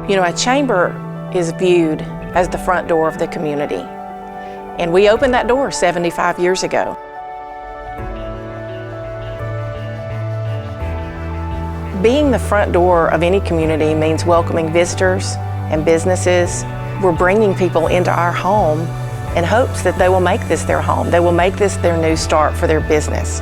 You know, a chamber is viewed as the front door of the community. And we opened that door 75 years ago. Being the front door of any community means welcoming visitors and businesses. We're bringing people into our home in hopes that they will make this their home. They will make this their new start for their business.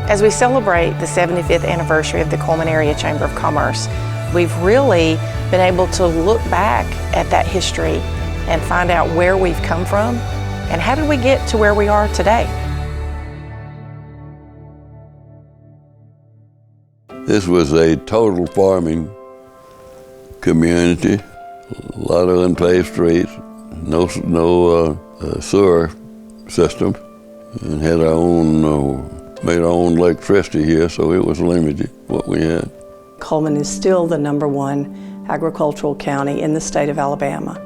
As we celebrate the 75th anniversary of the Cullman Area Chamber of Commerce, we've really been able to look back at that history and find out where we've come from and how did we get to where we are today. This was a total farming community, a lot of unpaved streets, no sewer system, and had our own, made our own electricity here, so it was limited what we had. Cullman is still the #1 agricultural county in the state of Alabama.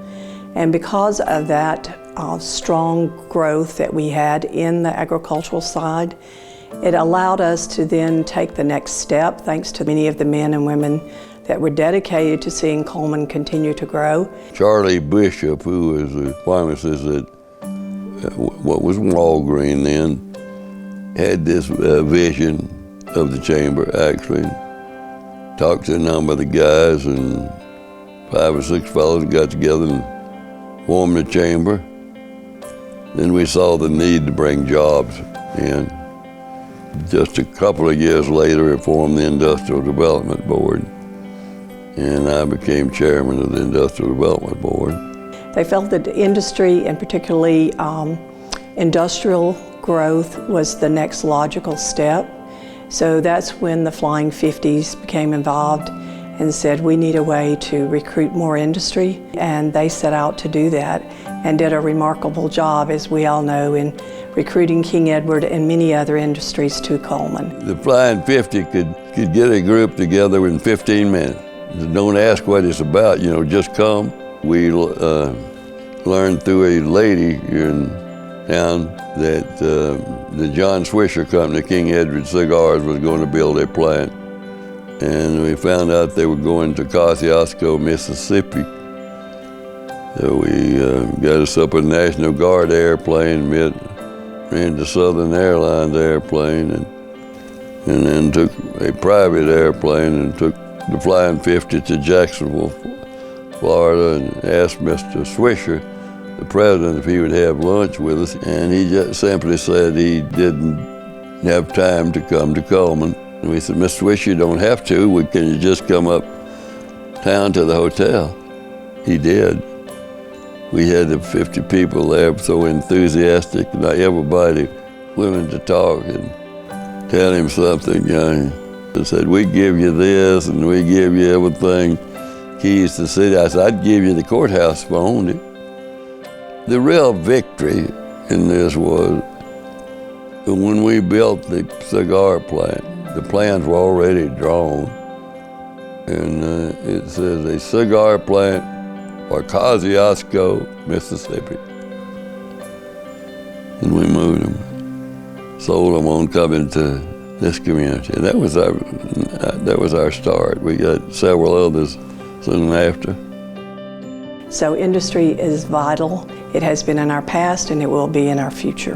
And because of that strong growth that we had in the agricultural side, it allowed us to then take the next step, thanks to many of the men and women that were dedicated to seeing Cullman continue to grow. Charlie Bishop, who was a pharmacist at what was Walgreen then, had this vision of the chamber, actually. Talked to a number of the guys, and 5 or 6 fellows got together and formed the chamber. Then we saw the need to bring jobs in. Just a couple of years later, it formed the Industrial Development Board, and I became chairman of the Industrial Development Board. They felt that industry, and particularly industrial growth, was the next logical step. So that's when the Flying 50s became involved and said, we need a way to recruit more industry. And they set out to do that and did a remarkable job, as we all know, in recruiting King Edward and many other industries to Cullman. The Flying 50 could get a group together in 15 minutes. Don't ask what it's about, you know, just come. We learned through a lady here in town that the John Swisher Company, King Edward Cigars, was going to build a plant. And we found out they were going to Kosciuszko, Mississippi. So we got us up a National Guard airplane, ran the Southern Airlines airplane, and then took a private airplane and took the Flying 50 to Jacksonville, Florida, and asked Mr. Swisher, the president, if he would have lunch with us, and he just simply said he didn't have time to come to Cullman. And we said, Mr. Swisher, you don't have to. Can you just come up town to the hotel? He did. We had the 50 people there, so enthusiastic, and everybody willing to talk and tell him something. You know. They said, we give you this, and we give you everything, keys to the city. I said, I'd give you the courthouse if I owned it. The real victory in this was when we built the cigar plant. The plans were already drawn, and it says a cigar plant for Kosciuszko, Mississippi. And we moved them, sold them on coming to this community. That was our start. We got several others soon after. So industry is vital. It has been in our past and it will be in our future.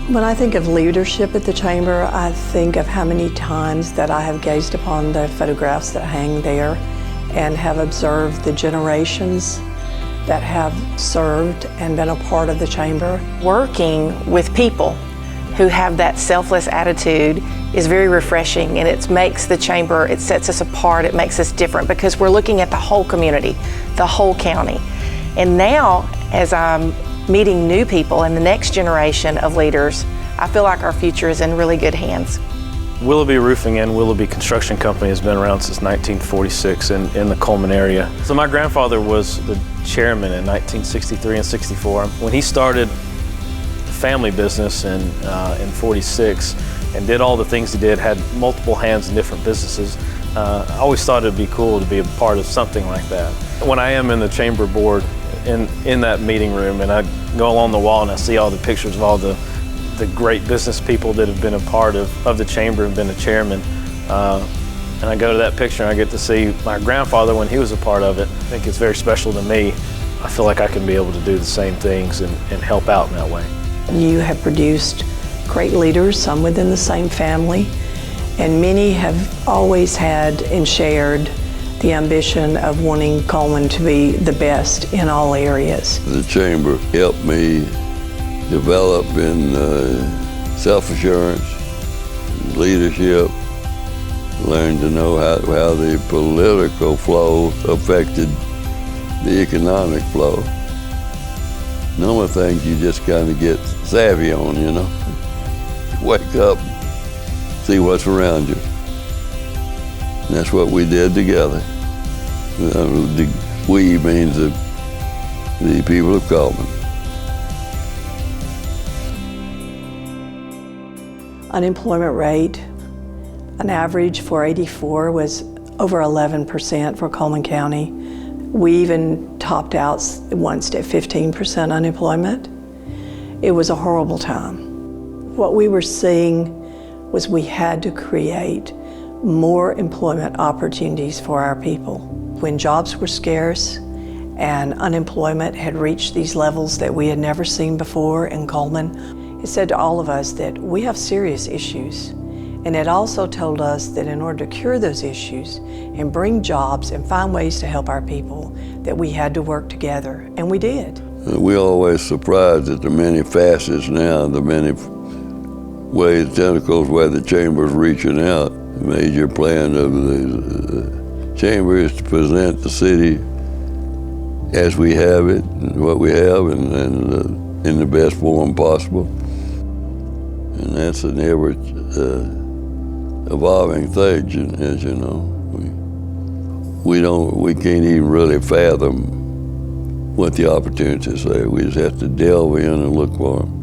When I think of leadership at the Chamber, I think of how many times that I have gazed upon the photographs that hang there and have observed the generations that have served and been a part of the Chamber. Working with people who have that selfless attitude is very refreshing, and it makes the Chamber, it sets us apart, it makes us different because we're looking at the whole community, the whole county. And now, as I'm meeting new people and the next generation of leaders, I feel like our future is in really good hands. Willoughby Roofing and Willoughby Construction Company has been around since 1946 in the Cullman area. So my grandfather was the chairman in 1963 and 64. When he started the family business in 46 and did all the things he did, had multiple hands in different businesses, I always thought it'd be cool to be a part of something like that. When I am in the chamber board in that meeting room, and I go along the wall and I see all the pictures of all the great business people that have been a part of the chamber and been a chairman. And I go to that picture and I get to see my grandfather when he was a part of it. I think it's very special to me. I feel like I can be able to do the same things and help out in that way. You have produced great leaders, some within the same family, and many have always had and shared the ambition of wanting Cullman to be the best in all areas. The chamber helped me develop in self-assurance, leadership, learned to know how the political flow affected the economic flow. Number of things you just kind of get savvy on, you know. Wake up, see what's around you. And that's what we did together. The we means the people of Cullman. Unemployment rate, an average for '84 was over 11% for Cullman County. We even topped out once at 15% unemployment. It was a horrible time. What we were seeing was we had to create more employment opportunities for our people. When jobs were scarce and unemployment had reached these levels that we had never seen before in Cullman, it said to all of us that we have serious issues. And it also told us that in order to cure those issues and bring jobs and find ways to help our people, that we had to work together, and we did. We're always surprised at the many facets now, the many ways, tentacles where the chamber's reaching out. The major plan of the chamber is to present the city as we have it, and what we have, and in the best form possible. And that's an ever evolving thing, as you know. We can't even really fathom what the opportunities are. We just have to delve in and look for them.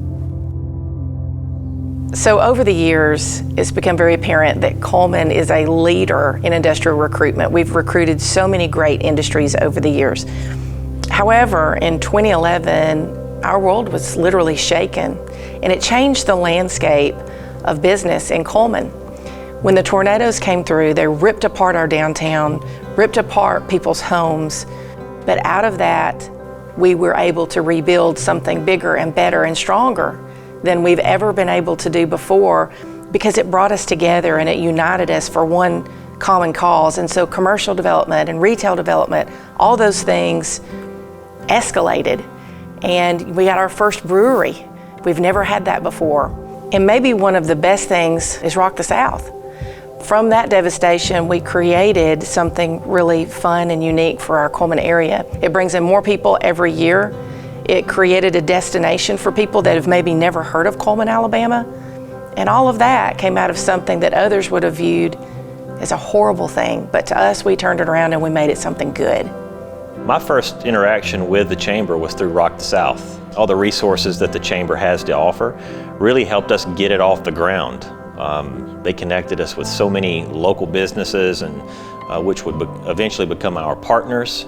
So over the years, it's become very apparent that Cullman is a leader in industrial recruitment. We've recruited so many great industries over the years. However, in 2011, our world was literally shaken, and it changed the landscape of business in Cullman. When the tornadoes came through, they ripped apart our downtown, ripped apart people's homes, but out of that, we were able to rebuild something bigger and better and stronger than we've ever been able to do before, because it brought us together and it united us for one common cause. And so commercial development and retail development, all those things escalated. And we got our first brewery. We've never had that before. And maybe one of the best things is Rock the South. From that devastation, we created something really fun and unique for our Cullman area. It brings in more people every year. It created a destination for people that have maybe never heard of Cullman, Alabama. And all of that came out of something that others would have viewed as a horrible thing. But to us, we turned it around and we made it something good. My first interaction with the chamber was through Rock the South. All the resources that the chamber has to offer really helped us get it off the ground. They connected us with so many local businesses, and which would eventually become our partners.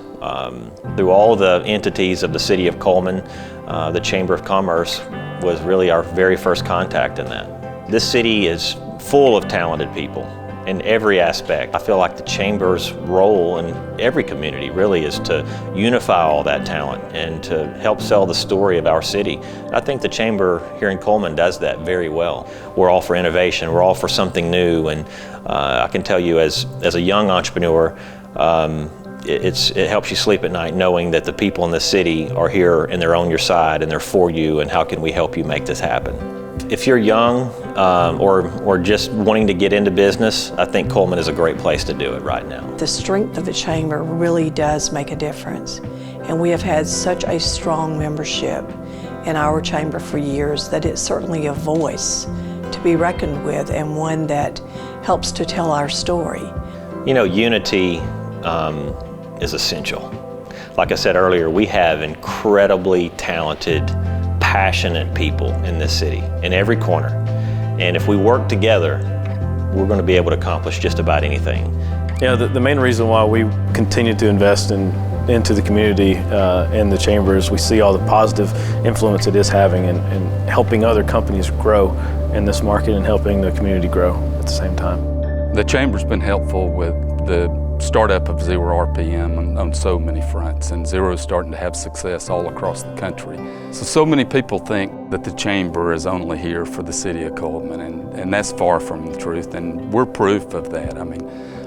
Through all the entities of the city of Cullman, the Chamber of Commerce was really our very first contact in that. This city is full of talented people in every aspect. I feel like the Chamber's role in every community really is to unify all that talent and to help sell the story of our city. I think the Chamber here in Cullman does that very well. We're all for innovation, we're all for something new, and I can tell you as a young entrepreneur, it helps you sleep at night knowing that the people in the city are here and they're on your side and they're for you, and how can we help you make this happen. If you're young or just wanting to get into business, I think Cullman is a great place to do it right now. The strength of the chamber really does make a difference, and we have had such a strong membership in our chamber for years that it's certainly a voice to be reckoned with and one that helps to tell our story. You know, unity is essential. Like I said earlier, we have incredibly talented, passionate people in this city, in every corner. And if we work together, we're going to be able to accomplish just about anything. Yeah, the main reason why we continue to invest in into the community and the chambers, we see all the positive influence it is having in helping other companies grow in this market and helping the community grow at the same time. The chamber's been helpful with the startup of Zero RPM on so many fronts, and Zero's starting to have success all across the country. So many people think that the chamber is only here for the city of Cullman, and that's far from the truth, and we're proof of that. I mean,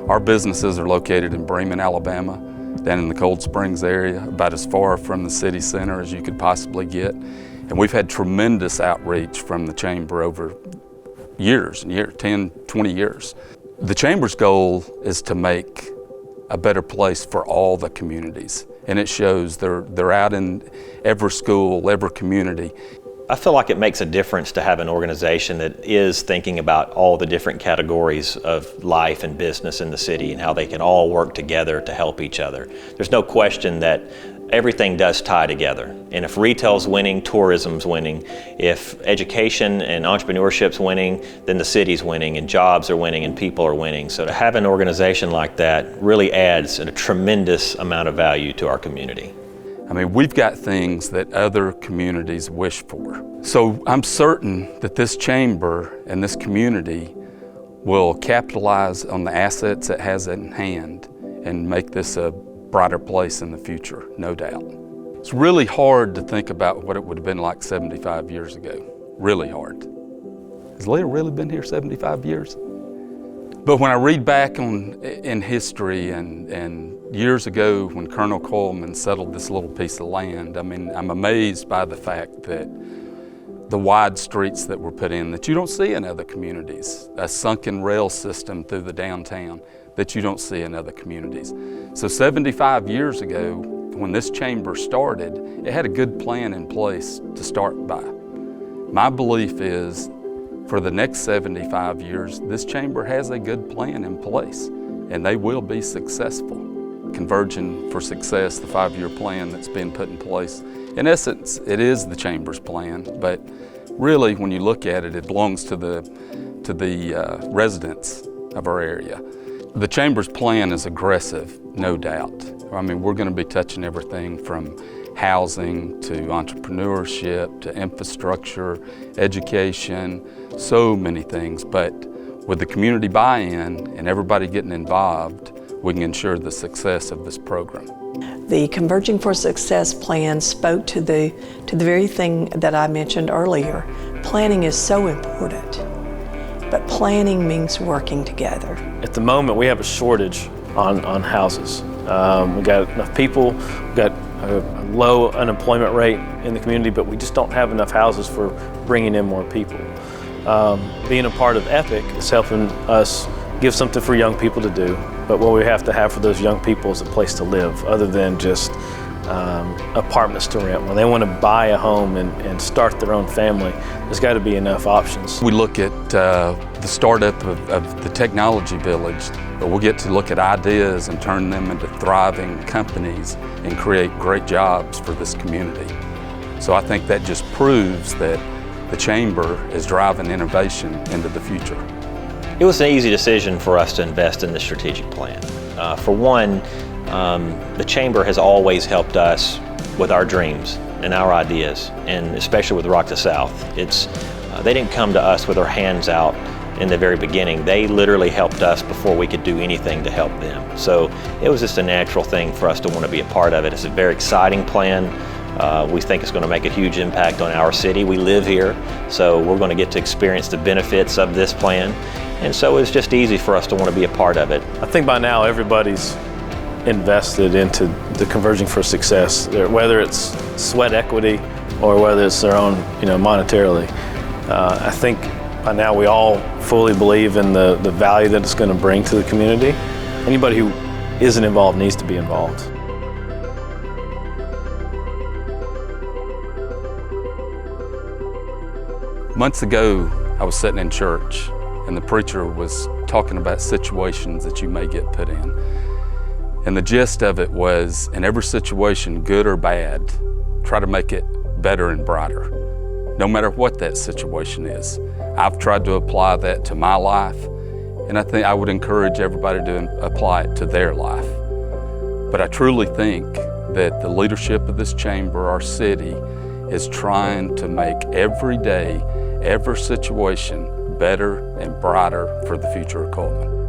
our businesses are located in Bremen, Alabama, down in the Cold Springs area, about as far from the city center as you could possibly get. And we've had tremendous outreach from the chamber over years, 10, 20 years. The chamber's goal is to make a better place for all the communities. And it shows they're out in every school, every community. I feel like it makes a difference to have an organization that is thinking about all the different categories of life and business in the city and how they can all work together to help each other. There's no question that everything does tie together. And if retail's winning, tourism's winning. If education and entrepreneurship's winning, then the city's winning and jobs are winning and people are winning. So to have an organization like that really adds a tremendous amount of value to our community. I mean, we've got things that other communities wish for. So I'm certain that this chamber and this community will capitalize on the assets it has in hand and make this a brighter place in the future, no doubt. It's really hard to think about what it would have been like 75 years ago. Really hard. Has Leah really been here 75 years? But when I read back in history and years ago when Colonel Cullman settled this little piece of land, I mean, I'm amazed by the fact that the wide streets that were put in that you don't see in other communities, a sunken rail system through the downtown that you don't see in other communities. So 75 years ago, when this chamber started, it had a good plan in place to start by. My belief is for the next 75 years, this chamber has a good plan in place, and they will be successful. Converging for Success, the 5-year plan that's been put in place, in essence, it is the chamber's plan, but really, when you look at it, it belongs to the residents of our area. The chamber's plan is aggressive, no doubt. I mean, we're going to be touching everything from housing to entrepreneurship to infrastructure, education, so many things. But with the community buy-in and everybody getting involved, we can ensure the success of this program. The Converging for Success plan spoke to the very thing that I mentioned earlier. Planning is so important, but planning means working together. At the moment, we have a shortage on houses. We've got enough people, we've got a low unemployment rate in the community, but we just don't have enough houses for bringing in more people. Being a part of EPIC is helping us give something for young people to do, but what we have to have for those young people is a place to live other than just apartments to rent. When they want to buy a home and start their own family, there's got to be enough options. We look at the startup of the technology village, but we'll get to look at ideas and turn them into thriving companies and create great jobs for this community. So I think that just proves that the chamber is driving innovation into the future. It was an easy decision for us to invest in the strategic plan. For one, the chamber has always helped us with our dreams and our ideas, and especially with Rock the South. They didn't come to us with our hands out in the very beginning. They literally helped us before we could do anything to help them. So it was just a natural thing for us to want to be a part of it. It's a very exciting plan. We think it's going to make a huge impact on our city. We live here, so we're going to get to experience the benefits of this plan. And so it's just easy for us to want to be a part of it. I think by now everybody's invested into the Converging for Success, whether it's sweat equity or whether it's their own, monetarily. I think by now we all fully believe in the value that it's going to bring to the community. Anybody who isn't involved needs to be involved. Months ago, I was sitting in church and the preacher was talking about situations that you may get put in. And the gist of it was, in every situation, good or bad, try to make it better and brighter, no matter what that situation is. I've tried to apply that to my life, and I think I would encourage everybody to apply it to their life. But I truly think that the leadership of this chamber, our city, is trying to make every day, every situation better and brighter for the future of Cullman.